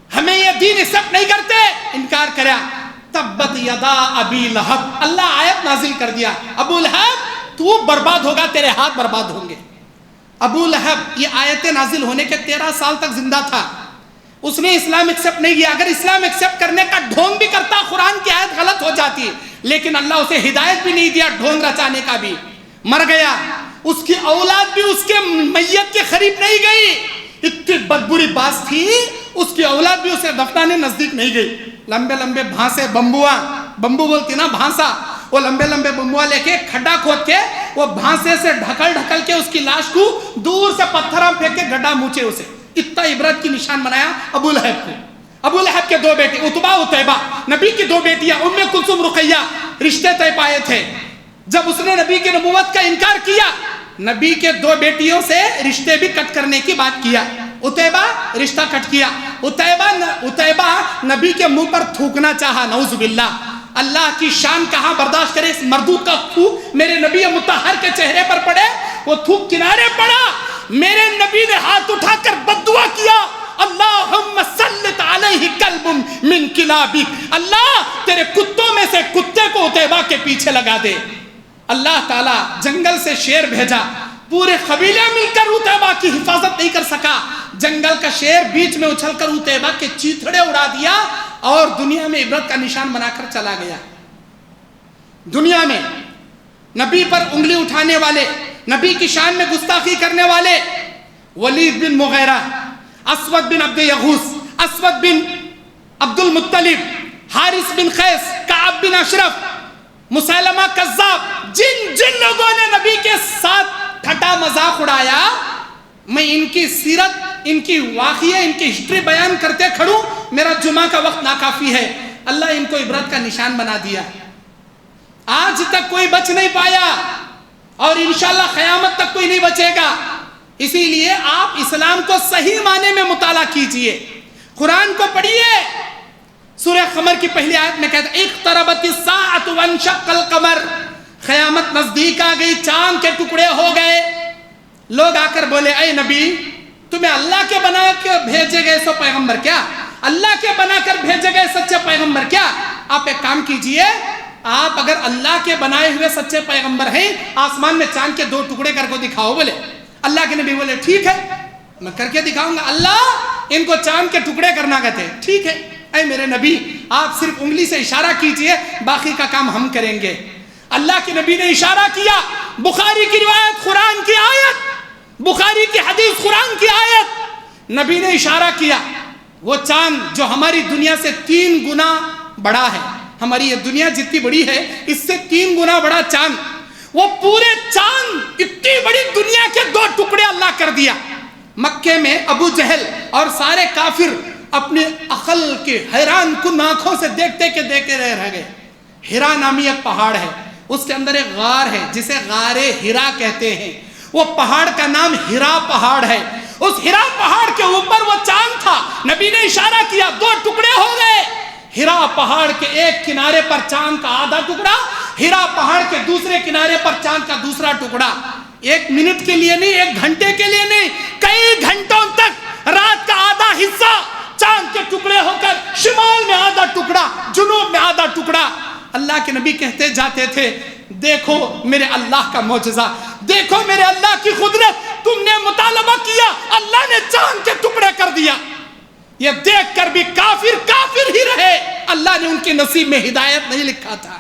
ہمیں یہ دین ایکسپٹ نہیں کرتے، انکار کریا۔ تبت یدا ابی لہب، اللہ آیت نازل کر دیا، ابو لہب تو برباد ہوگا، تیرے ہاتھ برباد ہوں گے۔ ابو لہب یہ آیتیں نازل ہونے کے 13 سال تک زندہ تھا، اس نے اسلام ایکسپٹ نہیں کیا۔ اگر اسلام ایکسپٹ کرنے کا ڈھونگ بھی کرتا، قرآن کی آیت غلط ہو جاتی، لیکن اللہ اسے ہدایت بھی نہیں دیا ڈھونگ رچانے کا بھی، مر گیا۔ اس کی اولاد بھی اس کے میت کے قریب نہیں گئی، اتنی بدبری باز تھی، اس کی اولاد بھی اسے دفنانے نزدیک نہیں گئی۔ لمبے لمبے بھانسے، بمبو بولتی نا بھانسا، وہ لمبے لمبے بمبوا لے کے کھڈا کھود کے وہ بھانسے سے ڈھکل کے اس کی لاش کو دور سے پتھراں پھینک کے گڈھا موچے اسے، اتنا عبرت کی نشان بنایا ابو لہب کو۔ ابو لہب کے 2 بیٹے عتبہ عتیبہ، نبی کی 2 بیٹیاں ام کلثوم رقیہ، رشتے طے پائے تھے۔ جب اس نے نبی کی نبوت کا انکار کیا، نبی کے 2 بیٹیوں سے رشتے بھی کٹ کرنے کی بات کیا۔ عتیبہ رشتہ کٹ کیا، عتیبہ نبی کے منہ پر تھوکنا چاہا، نعوذ باللہ۔ اللہ کی شان کہاں برداشت کرے، اس مردود کا تھوک میرے نبی مطہر کے چہرے پر پڑے، وہ تھوک کنارے پڑا، میرے نبی نے ہاتھ اٹھا کر بددعا کیا، اللہم سلط علیہ کلب من کلابک، اللہ تیرے کتوں میں سے کتے کو عتیبہ کے پیچھے لگا دے۔ اللہ تعالیٰ جنگل سے شیر بھیجا، پورے قبیلے مل کر عتیبہ کی حفاظت نہیں کر سکا، جنگل کا شیر بیچ میں اچھل کر عتیبہ کے چیتھڑے اڑا دیا اور دنیا میں عبرت کا نشان بنا کر چلا گیا۔ دنیا میں نبی پر انگلی اٹھانے والے، نبی کی شان میں گستاخی کرنے والے، ولید بن مغیرہ، اسود بن عبد یغوث، اسود بن عبد المطلب، حارث بن قیس، کعب بن اشرف، مسیلمہ کذاب، جن لوگوں نے نبی کے ساتھ کھٹا مذاق اڑایا، میں ان کی سیرت، ان کی واقعہ، ان کی ہسٹری بیان کرتے کھڑوں، میرا جمعہ کا وقت ناکافی ہے۔ اللہ ان کو عبرت کا نشان بنا دیا، آج تک کوئی بچ نہیں پایا اور انشاءاللہ قیامت تک کوئی نہیں بچے گا۔ اسی لیے آپ اسلام کو صحیح معنی میں مطالعہ کیجئے، قرآن کو پڑھیے۔ سورہ قمر کی پہلی آیت میں کہتا ہے اقتربت الساعۃ وانشق القمر، قیامت نزدیک آ گئی، چاند کے ٹکڑے ہو گئے۔ لوگ آ کر بولے اے نبی تمہیں اللہ کے بنا کے بھیجے گئے سو پیغمبر کیا، اللہ کے بنا کر بھیجے گئے سچے پیغمبر کیا؟ آپ ایک کام کیجئے، آپ اگر اللہ کے بنائے ہوئے سچے پیغمبر ہیں، آسمان میں چاند کے 2 ٹکڑے کر کو دکھاؤ۔ بولے اللہ کے نبی بولے ٹھیک ہے، میں کر کے دکھاؤں گا. اللہ ان کو چاند کے ٹکڑے کرنا کہتے ہیں. ٹھیک ہے اے میرے نبی آپ صرف انگلی سے اشارہ کیجئے, باقی کا کام ہم کریں گے. اللہ کے نبی نے اشارہ کیا, بخاری کی روایت قرآن کی آیت, بخاری کی حدیث قرآن کی آیت, نبی نے اشارہ کیا. وہ چاند جو ہماری دنیا سے 3 گنا بڑا ہے, ہماری یہ دنیا جتنی بڑی ہے اس سے 3 گنا بڑا چاند, وہ پورے چاند اتنی بڑی دنیا کے 2 ٹکڑے اللہ کر دیا. مکے میں ابو جہل اور سارے کافر اپنے عقل کے حیران کن آنکھوں سے دیکھتے کہ دیکھتے رہ گئے. ہرا نامی ایک پہاڑ ہے, اس کے اندر ایک غار ہے جسے غار ہرا کہتے ہیں. وہ پہاڑ کا نام ہرا پہاڑ ہے. اس ہرا پہاڑ کے اوپر وہ چاند تھا. نبی نے اشارہ کیا, 2 ٹکڑے ہو گئے. ہرا پہاڑ کے ایک کنارے پر چاند کا آدھا ٹکڑا, ہرا پہاڑ کے دوسرے کنارے پر چاند کا دوسرا ٹکڑا. 1 منٹ کے لیے نہیں, 1 گھنٹے کے لیے نہیں, کئی گھنٹوں تک رات کا آدھا حصہ چاند کے ٹکڑے ہو کر شمال میں آدھا ٹکڑا, جنوب میں آدھا ٹکڑا. اللہ کے نبی کہتے جاتے تھے, دیکھو میرے اللہ کا معجزہ, دیکھو میرے اللہ کی قدرت. تم نے مطالبہ کیا, اللہ نے چاند کے ٹکڑے کر دیا. یہ دیکھ کر بھی کافر کافر ہی رہے, اللہ نے ان کے نصیب میں ہدایت نہیں لکھا تھا.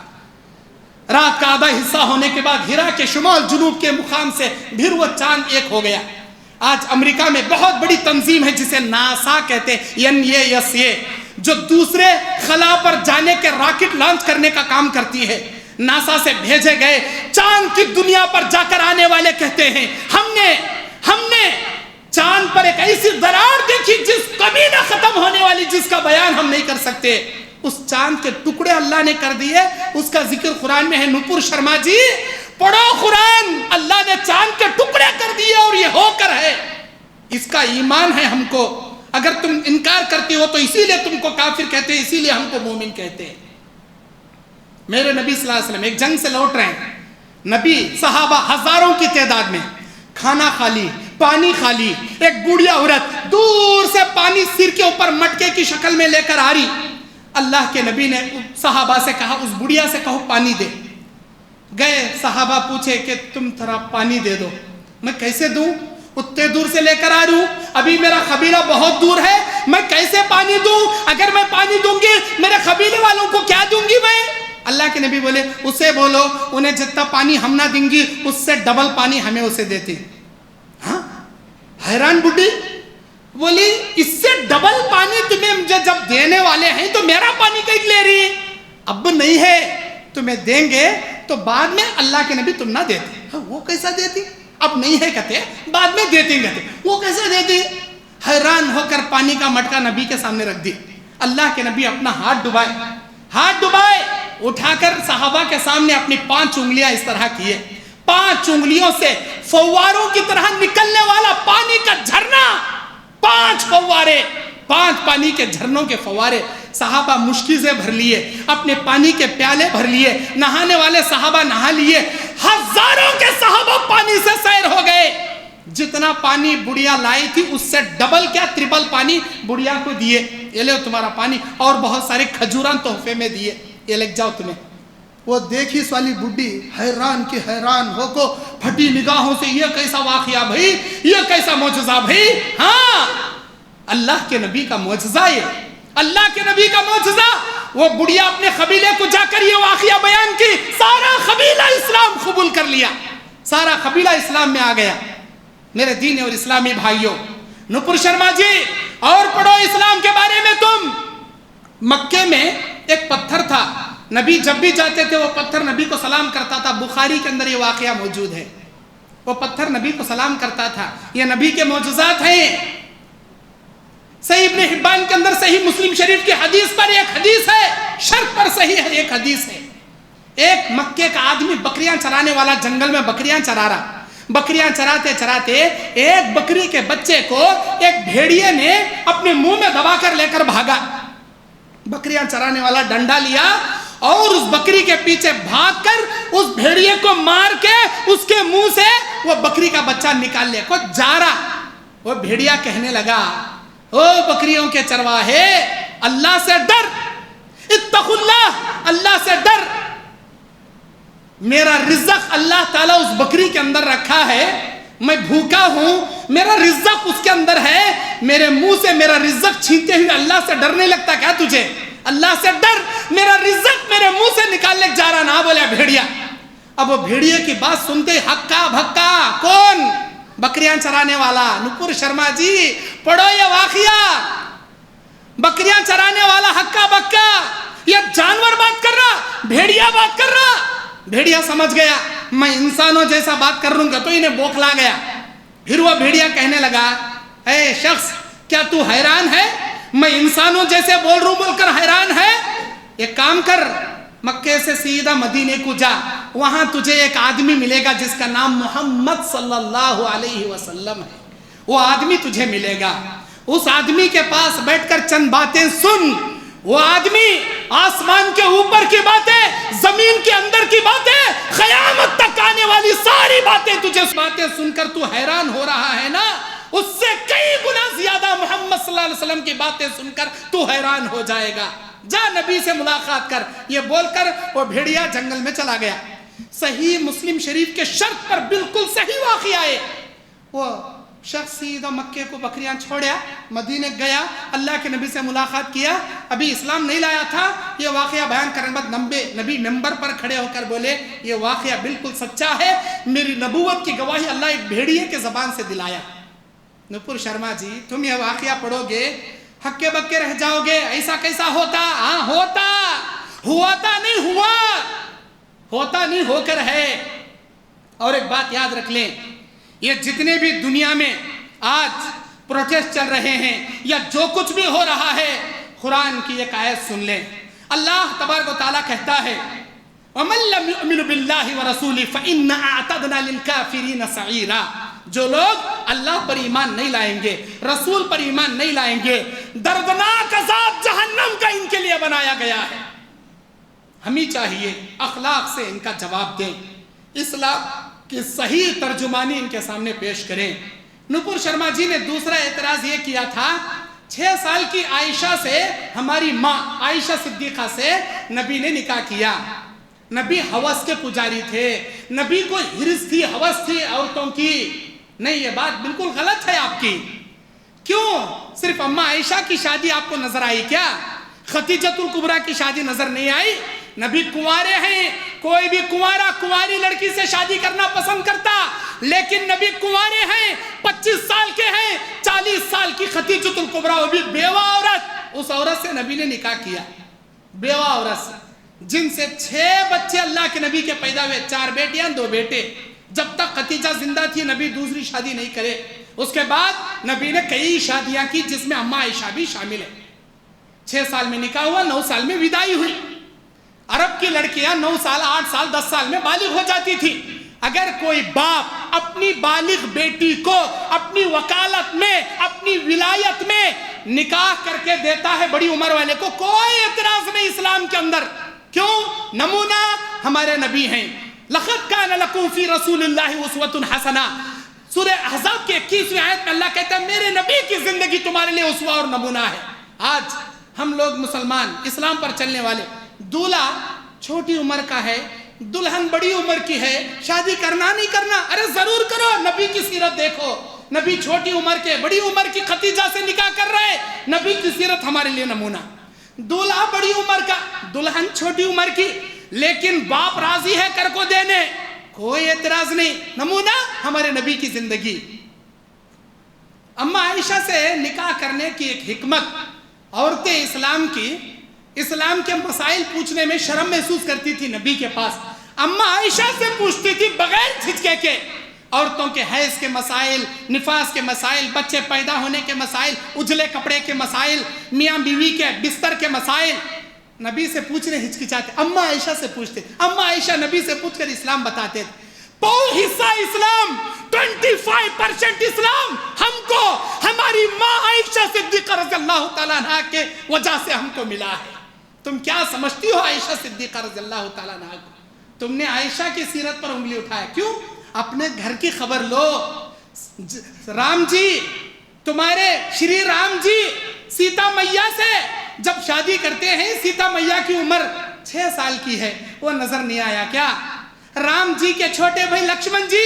رات کا آدھا حصہ ہونے کے بعد ہرا کے شمال جنوب کے مقام سے پھر وہ چاند ایک ہو گیا. آج امریکہ میں بہت بڑی تنظیم ہے جسے ناسا کہتے ہیں, NASA, جو دوسرے خلا پر جانے کے راکٹ لانچ کرنے کا کام کرتی ہے. ناسا سے بھیجے گئے چاند کی دنیا پر جا کر آنے والے کہتے ہیں, ہم نے چاند پر ایک ایسی دراڑ دیکھی جس کبھی نہ ختم ہونے والی, جس کا بیان ہم نہیں کر سکتے. اس چاند کے ٹکڑے اللہ نے کر دیے. اس کا ذکر قرآن میں ہے. نپور شرما جی پڑھو قرآن, اللہ نے چاند کے ٹکڑے کر دیے اور یہ ہو کر ہے. اس کا ایمان ہے ہم کو. اگر تم انکار کرتے ہو تو اسی لیے تم کو کافر کہتے ہیں, اسی لیے ہم کو مومن کہتے ہیں. میرے نبی صلی اللہ علیہ وسلم ایک جنگ سے لوٹ رہے ہیں. نبی صحابہ ہزاروں کی تعداد میں, کھانا کھا لی, پانی کھا لی. ایک بوڑھیا عورت دور سے پانی سر کے اوپر مٹکے کی شکل میں لے کر آ رہی. اللہ کے نبی نے صحابہ سے کہا, اس بڑھیا سے کہو پانی دے. گئے صحابہ پوچھے کہ تم تھوڑا پانی دے دو. میں کیسے دوں, اتنے دور سے لے کر آ رہی ہوں, ابھی میرا قبیلہ بہت دور ہے, میں کیسے پانی دوں؟ اگر میں پانی دوں گی میرے قبیلے والوں کو کیا دوں گی میں؟ اللہ کے نبی بولے, اسے بولو انہیں جتنا پانی ہم نہ دیں گی اس سے ڈبل پانی ہمیں اسے دیتی. ہاں, حیران بڈھی بولی, اس سے ڈبل پانی تمہیں مجھے جب دینے والے ہیں تو میرا پانی کہیں لے رہی؟ اب نہیں ہے, تمہیں دیں گے تو بعد میں اللہ کے نبی تم نہ دیتے. ہاں, وہ کیسا دیتی؟ اب نہیں ہے کہتے, بعد میں دیتے کہتے, وہ کیسے دیتی؟ حیران ہو کر پانی کا مٹکا نبی کے سامنے رکھ دی. اللہ کے نبی اپنا ہاتھ ڈبائے, اٹھا کر صحابہ کے سامنے اپنی 5 انگلیاں اس طرح کیے. 5 انگلیوں سے فواروں کی طرح نکلنے والا پانی کا جھرنا, 5 فوارے, 5 پانی کے جھرنوں کے فوارے. صحابہ مشکیزیں بھر لیے, اپنے پانی کے پیالے بھر لیے, نہانے والے صحابہ نہا لیے. ہزاروں کے صحابہ پانی سے سیر ہو گئے. جتنا پانی بڑھیا لائی تھی اس سے ڈبل کیا ٹرپل پانی بڑھیا کو دیے. یہ لے تمہارا پانی, اور بہت سارے کھجوران تحفے میں دیے, یہ لے جاؤ تمہیں. وہ دیکھی اس والی بڈھی حیران کی حیران ہو کو پھٹی نگاہوں سے, یہ کیسا واقعہ بھائی, یہ کیسا معجزہ بھائی. ہاں, اللہ کے نبی کا معجزہ, یہ اللہ کے نبی کا معجزہ. وہ بڑھیا اپنے قبیلے کو جا کر یہ واقعہ بیان کی, سارا قبیلہ اسلام قبول کر لیا, سارا قبیلہ اسلام میں آ گیا. میرے دین اور اسلامی بھائیوں, نپور شرما جی اور پڑھو اسلام کے بارے میں تم. مکے میں ایک پتھر تھا, نبی جب بھی جاتے تھے وہ پتھر نبی کو سلام کرتا تھا. بخاری کے اندر یہ واقعہ موجود ہے. وہ پتھر نبی کو سلام کرتا تھا. یہ نبی کے معجزات ہیں. صحیح ابن حبان کے اندر, صحیح مسلم شریف کی حدیث پر ایک حدیث ہے, شرط پر صحیح ہے, ایک حدیث ہے. ایک مکے کا آدمی بکریاں چرانے والا جنگل میں بکریاں چرا رہا. بکریاں چراتے چراتے ایک بکری کے بچے کو ایک بھیڑیے نے اپنے منہ میں دبا کر لے کر بھاگا. بکریاں چرانے والا ڈنڈا لیا اور اس بکری کے پیچھے بھاگ کر اس بھیڑیے کو مار کے اس کے منہ سے وہ بکری کا بچہ نکال لے کو جا رہا. وہ بھیڑیا کہنے لگا, او بکریوں کے چرواہے, اللہ سے ڈر, اتقوا اللہ, اللہ سے ڈر. میرا رزق اللہ تعالیٰ اس بکری کے اندر رکھا ہے, میں بھوکا ہوں, میرا رزق اس کے اندر ہے، میرے منہ سے میرا رزق چھینتے ہوئے اللہ سے ڈرنے لگتا کیا تجھے؟ اللہ سے ڈر، میرا رزق میرے منہ سے نکالنے جا رہا نہ بولے بھیڑیا۔ اب وہ بھیڑیے کی بات سنتے ہکا بھکا، کون؟ بکریاں چرانے والا نپور شرما جی، پڑھو یہ واقعہ، بکریاں چرانے والا ہکا بکا، یہ جانور بات کر رہا، بھیڑیا بات کر رہا۔ بھیڑیا سمجھ گیا میں انسانوں جیسا بات کر رہوں گا تو انہیں بوکھلا گیا۔ پھر وہ بھیڑیا کہنے لگا، اے شخص کیا تو حیران ہے؟ میں انسانوں جیسے بول رہوں بول کر حیران ہے؟ ایک کام کر، مکے سے سیدھا مدینے کو جا، وہاں تجھے ایک آدمی ملے گا جس کا نام محمد صلی اللہ علیہ وسلم ہے، وہ آدمی تجھے ملے گا، اس آدمی کے پاس بیٹھ کر چند باتیں سن۔ وہ آدمی آسمان کے اوپر کی باتیں، زمین کے اندر کی باتیں، قیامت تک آنے والی ساری باتیں تجھے باتیں سن کر تو حیران ہو رہا ہے نا، اس سے کئی گنا زیادہ محمد صلی اللہ علیہ وسلم کی باتیں سن کر تو حیران ہو جائے گا، جا نبی سے ملاقات کر۔ یہ بول کر وہ بھیڑیا جنگل میں چلا گیا۔ صحیح مسلم شریف کے شرط پر بالکل صحیح واقعہ ہے۔ وہ شخص سیدھا مکے کو بکریاں چھوڑیا، مدینے گیا، اللہ کے نبی سے ملاقات کیا، ابھی اسلام نہیں لایا تھا۔ یہ واقعہ بیان کرنے بعد نبی ممبر پر کھڑے ہو کر بولے یہ واقعہ بالکل سچا ہے، میری نبوت کی گواہی اللہ ایک بھیڑیے کے زبان سے دلایا۔ نپور شرما جی تم یہ واقعہ پڑھو گے ہکے بکے رہ جاؤ گے، ایسا کیسا ہوتا؟ ہاں ہوتا، ہوا تھا نہیں ہوا، ہوتا نہیں ہو کر ہے۔ اور ایک بات یاد رکھ لیں، یہ جتنے بھی دنیا میں آج پروٹیسٹ چل رہے ہیں یا جو کچھ بھی ہو رہا ہے، قرآن کی ایک آیت سن لیں۔ اللہ تبارک و تعالیٰ کہتا ہے وَمَن لَّمْ يُؤْمِنُ بِاللَّهِ وَرَسُولِهِ فَإِنَّا أَعْتَدْنَا لِلْكَافِرِينَ سَعِيرًا۔ جو لوگ اللہ پر ایمان نہیں لائیں گے، رسول پر ایمان نہیں لائیں گے، دردناک عذاب جہنم کا ان کے لیے بنایا گیا ہے۔ ہمیں چاہیے اخلاق سے ان کا جواب دیں، اسلام کی صحیح ترجمانی ان کے سامنے پیش کریں۔ نپور شرما جی نے دوسرا اعتراض یہ کیا تھا، 6 سال کی عائشہ سے، ہماری ماں عائشہ صدیقہ سے نبی نے نکاح کیا۔ نبی ہوس کے پجاری تھے، نبی کو ہرس تھی، ہوس تھی عورتوں کی۔ نہیں، یہ بات بالکل غلط ہے آپ کی۔ کیوں صرف اماں عائشہ کی شادی آپ کو نظر آئی کیا؟ خدیجۃ الکبریٰ کی شادی نظر نہیں آئی؟ نبی کنوارے ہیں، کوئی بھی کنوارا کنواری لڑکی سے شادی کرنا پسند کرتا، لیکن نبی کنوارے ہیں، 25 سال کے ہیں، 40 سال کی خدیجۃ الکبریٰ، وہ بھی بیوہ عورت، اس عورت سے نبی نے نکاح کیا، بیوہ عورت سے، جن سے 6 بچے اللہ کے نبی کے پیدا ہوئے، 4 بیٹیاں 2 بیٹے۔ جب تک خدیجہ زندہ تھی نبی دوسری شادی نہیں کرے۔ اس کے بعد نبی نے کئی شادیاں کی جس میں اماں عائشہ بھی شامل ہے۔ 6 سال میں نکاح ہوا، 9 سال میں وداعی ہوئی۔ عرب کی لڑکیاں 9 سال 8 سال 10 سال میں بالغ ہو جاتی تھی۔ اگر کوئی باپ اپنی بالغ بیٹی کو اپنی وکالت میں، اپنی ولایت میں نکاح کر کے دیتا ہے بڑی عمر والے کو، کوئی اعتراض نہیں اسلام کے اندر۔ کیوں؟ نمونہ ہمارے نبی ہیں۔ لَقَدْ كَانَ لَكُمْ فِي رَسُولِ اللَّهِ أُسْوَةٌ حَسَنَةٌ۔ سورہ احزاب کی 21ویں آیت میں اللہ کہتا ہے میرے نبی کی زندگی تمہارے لیے اسوہ اور نمونہ ہے۔ آج ہم لوگ مسلمان اسلام پر چلنے والے، دولہا چھوٹی عمر کا ہے، دلہن بڑی عمر کی ہے، شادی کرنا نہیں کرنا؟ ارے ضرور کرو، نبی کی سیرت دیکھو، نبی چھوٹی عمر کے بڑی عمر کی خدیجہ سے نکاح کر رہے، نبی کی سیرت ہمارے لیے نمونہ۔ دولہا بڑی عمر کا، دلہن چھوٹی عمر کی، لیکن باپ راضی ہے کر کو دینے، کوئی اعتراض نہیں، نمونہ ہمارے نبی کی زندگی۔ اماں عائشہ سے نکاح کرنے کی ایک حکمت، عورتیں اسلام کے مسائل پوچھنے میں شرم محسوس کرتی تھی نبی کے پاس، اماں عائشہ سے پوچھتی تھی بغیر جھجکے کے، عورتوں کے حیض کے مسائل، نفاس کے مسائل، بچے پیدا ہونے کے مسائل، اجلے کپڑے کے مسائل، میاں بیوی کے بستر کے مسائل، نبی سے پوچھنے ہچکچاتے، اماں عائشہ سے پوچھتے، اماں عائشہ نبی سے پوچھ کر اسلام بتاتے تھے۔ پورا حصہ اسلام، 25% اسلام ہم کو ہماری ماں عائشہ صدیقہ رضی اللہ تعالیٰ عنہ کے وجہ سے ہم کو ملا ہے۔ تم کیا سمجھتی ہو عائشہ صدیقہ رضی اللہ تعالیٰ عنہ کو؟ تم نے عائشہ کی سیرت پر انگلی اٹھایا، کیوں؟ اپنے گھر کی خبر لو۔ رام جی، تمہارے شری رام جی سیتا میاں سے جب شادی کرتے ہیں، سیتا میاں کی عمر 6 سال کی ہے، وہ نظر نہیں آیا کیا؟ رام جی کے چھوٹے بھائی لکشمن جی